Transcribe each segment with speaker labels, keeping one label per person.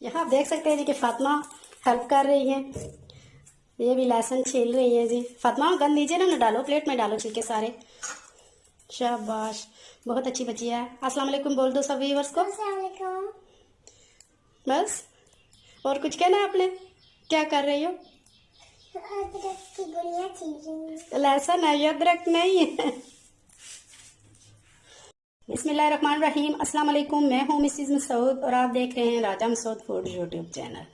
Speaker 1: यहाँ आप देख सकते हैं जी कि फातिमा हेल्प कर रही है। ये भी लहसुन छील रही है जी। फातिमा गंद नीचे ना डालो, प्लेट में डालो छिलके सारे। शाबाश, बहुत अच्छी बच्ची है। अस्सलाम वालेकुम बोल दो सब व्यूअर्स को।
Speaker 2: अस्सलाम वालेकुम।
Speaker 1: बस, और कुछ कहना है आपने? क्या कर रही हो?
Speaker 2: अदरक की गुड़िया छील रही हूँ।
Speaker 1: लहसुन है, ये अदरक नहीं है। बिस्मिल्लाहिर्रहमानिर्रहीम। अस्सलाम वालेकुम, मैं हूँ मिसिज मसूद और आप देख रहे हैं राजा मसूद फूड यूट्यूब चैनल।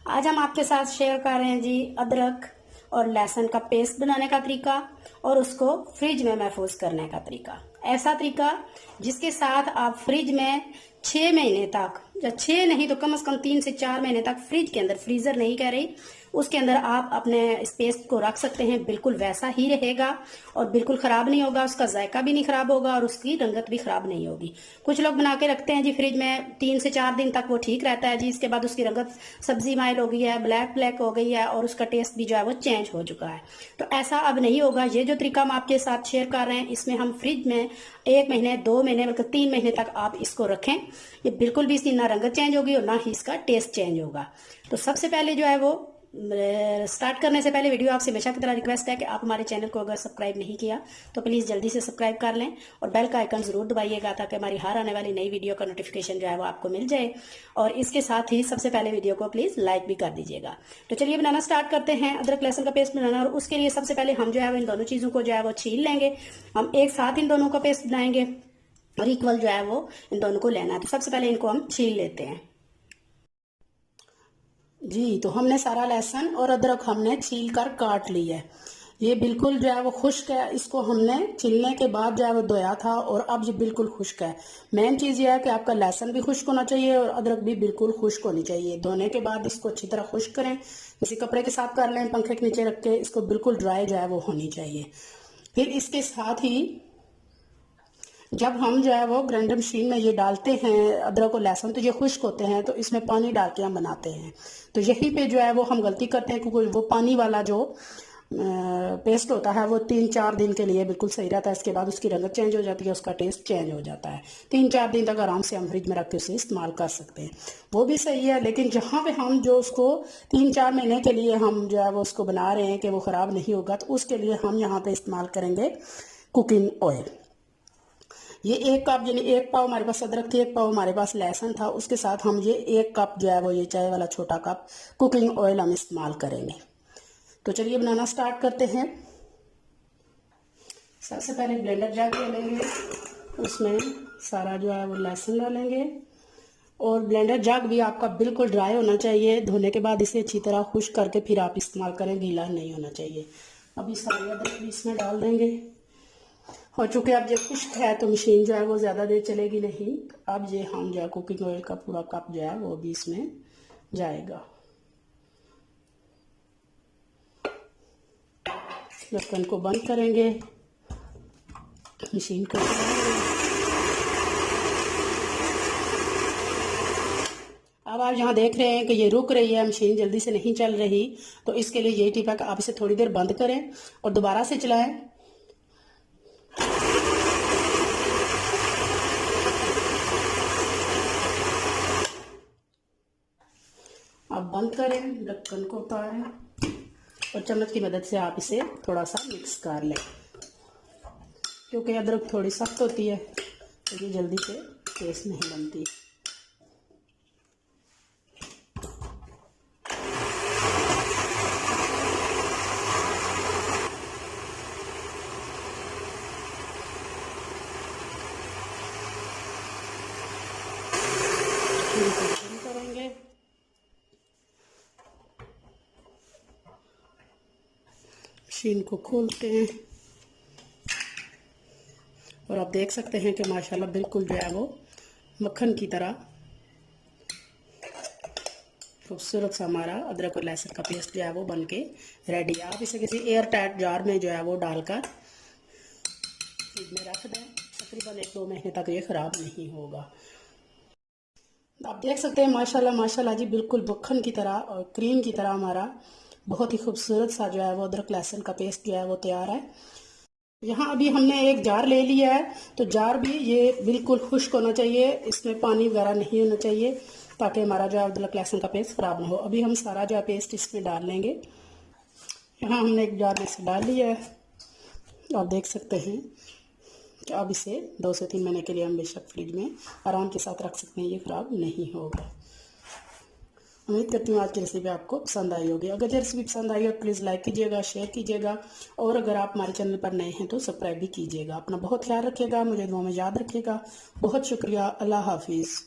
Speaker 1: आज हम आपके साथ शेयर कर रहे हैं जी अदरक और लहसुन का पेस्ट बनाने का तरीका और उसको फ्रिज में महफूज करने का तरीका। ऐसा तरीका जिसके साथ आप फ्रिज में 6 महीने तक, या 6 नहीं तो कम से कम 3 से 4 महीने तक फ्रिज के अंदर, फ्रीजर नहीं कह रही, उसके अंदर आप अपने इस पेस्ट को रख सकते हैं। बिल्कुल वैसा ही रहेगा और बिल्कुल खराब नहीं होगा, उसका जायका भी नहीं खराब होगा और उसकी रंगत भी खराब नहीं होगी। कुछ लोग बना के रखते हैं जी फ्रिज में, 3 से 4 दिन तक वो ठीक रहता है जी। इसके बाद उसकी रंगत सब्जी माइल हो गई है, ब्लैक ब्लैक हो गई है और उसका टेस्ट भी जो है वो चेंज हो चुका है। तो ऐसा अब नहीं होगा। ये जो तरीका हम आपके साथ शेयर कर रहे हैं, इसमें हम फ्रिज में 1 महीने, 2 महीने, बल्कि 3 महीने तक आप इसको रखें। ये बिल्कुल भी इसकी ना रंगत चेंज होगी और ना ही इसका टेस्ट चेंज होगा। तो सबसे पहले जो है वो स्टार्ट करने से पहले वीडियो आपसे हमेशा की तरह रिक्वेस्ट है कि आप हमारे चैनल को अगर सब्सक्राइब नहीं किया तो प्लीज़ जल्दी से सब्सक्राइब कर लें और बेल का आइकन ज़रूर दबाइएगा ताकि हमारी हर आने वाली नई वीडियो का नोटिफिकेशन जो है वो आपको मिल जाए। और इसके साथ ही सबसे पहले वीडियो को प्लीज़ लाइक भी कर दीजिएगा। तो चलिए बनाना स्टार्ट करते हैं अदरक लहसुन का पेस्ट बनाना। और उसके लिए सबसे पहले हम जो है वो इन दोनों चीज़ों को जो है वो छील लेंगे। हम एक साथ इन दोनों का पेस्ट बनाएंगे और इक्वल जो है वो इन दोनों को लेना है। तो सबसे पहले इनको हम छील लेते हैं जी। तो हमने सारा लहसुन और अदरक हमने छील कर काट लिया है। ये बिल्कुल जो है वो खुश्क है। इसको हमने छीलने के बाद जो है वो धोया था और अब ये बिल्कुल खुश्क है। मेन चीज़ ये है कि आपका लहसुन भी खुश्क होना चाहिए और अदरक भी बिल्कुल खुश्क होनी चाहिए। धोने के बाद इसको अच्छी तरह खुश्क करें, किसी कपड़े के साथ कर लें, पंखे के नीचे रख के। इसको बिल्कुल ड्राई जो है वो होनी चाहिए। फिर इसके साथ ही जब हम जो है वो ग्राइंडर मशीन में ये डालते हैं अदरक और लहसुन, तो ये खुश्क होते हैं, तो इसमें पानी डाल के हम बनाते हैं। तो यहीं पे जो है वो हम गलती करते हैं, क्योंकि वो पानी वाला जो पेस्ट होता है वो 3-4 दिन के लिए बिल्कुल सही रहता है। इसके बाद उसकी रंगत चेंज हो जाती है, उसका टेस्ट चेंज हो जाता है। 3-4 दिन तक आराम से हम फ्रिज में रख के उसे इस्तेमाल कर सकते हैं, वो भी सही है। लेकिन जहाँ पे हम जो उसको 3-4 महीने के लिए हम जो है वो उसको बना रहे हैं कि वो ख़राब नहीं होगा, तो उसके लिए हम यहाँ पे इस्तेमाल करेंगे कुकिंग ऑयल। ये 1 कप, यानी 1 पाव हमारे पास अदरक थी, 1 पाव हमारे पास लहसुन था, उसके साथ हम ये 1 कप जो है वो ये चाय वाला छोटा कप कुकिंग ऑयल हम इस्तेमाल करेंगे। तो चलिए बनाना स्टार्ट करते हैं। सबसे पहले ब्लेंडर जार ले लेंगे, उसमें सारा जो है वो लहसुन डालेंगे और ब्लेंडर जग भी आपका बिल्कुल ड्राई होना चाहिए। धोने के बाद इसे अच्छी तरह खुश्क करके फिर आप इस्तेमाल करें, गीला नहीं होना चाहिए। अभी सारी अदरक भी इसमें डाल देंगे। और चूंकि अब ये खुश्क है तो मशीन जो है वो ज़्यादा देर चलेगी नहीं। अब ये हम जो है कुकिंग ऑयल का पूरा कप जो है वो भी इसमें जाएगा। ढक्कन को बंद करेंगे, मशीन को अब आप यहाँ देख रहे हैं कि ये रुक रही है, मशीन जल्दी से नहीं चल रही। तो इसके लिए यही टिप है कि आप इसे थोड़ी देर बंद करें और दोबारा से चलाएं। आप बंद करें, ढक्कन को उतारें और चम्मच की मदद से आप इसे थोड़ा सा मिक्स कर लें। क्योंकि अदरक थोड़ी सख्त होती है तो ये जल्दी से पेस्ट नहीं बनती। करेंगे मशीन को खोलते हैं और आप देख सकते हैं कि माशाल्लाह बिल्कुल जो है वो मक्खन की तरह खूबसूरत सा हमारा अदरक और लहसुन का पेस्ट जो है वो बन के रेडी है। आप इसे किसी एयर टाइट जार में जो है वो डालकर फ्रिज में रख दें। तकरीबन 1-2 महीने तक ये ख़राब नहीं होगा। आप देख सकते हैं माशाल्लाह माशाल्लाह जी, बिल्कुल मक्खन की तरह और क्रीम की तरह हमारा बहुत ही खूबसूरत सा जो है वो अदरक लहसुन का पेस्ट जो है वो तैयार है। यहाँ अभी हमने एक जार ले लिया है, तो जार भी ये बिल्कुल खुश्क होना चाहिए, इसमें पानी वगैरह नहीं होना चाहिए ताकि हमारा जो है अदरक लहसुन का पेस्ट ख़राब ना हो। अभी हम सारा जो है पेस्ट इसमें डाल लेंगे। यहाँ हमने एक जार में से डाल लिया है। आप देख सकते हैं कि अब इसे 2 से 3 महीने के लिए हम बेशक फ्रिज में आराम के साथ रख सकते हैं, ये ख़राब नहीं होगा। उम्मीद करती हूँ आज की रेसिपी आपको पसंद आई होगी। अगर ये रेसिपी पसंद आई हो तो प्लीज़ लाइक कीजिएगा, शेयर कीजिएगा और अगर आप हमारे चैनल पर नए हैं तो सब्सक्राइब भी कीजिएगा। अपना बहुत ख्याल रखिएगा, मुझे दुआ में याद रखिएगा। बहुत शुक्रिया। अल्लाह हाफिज़।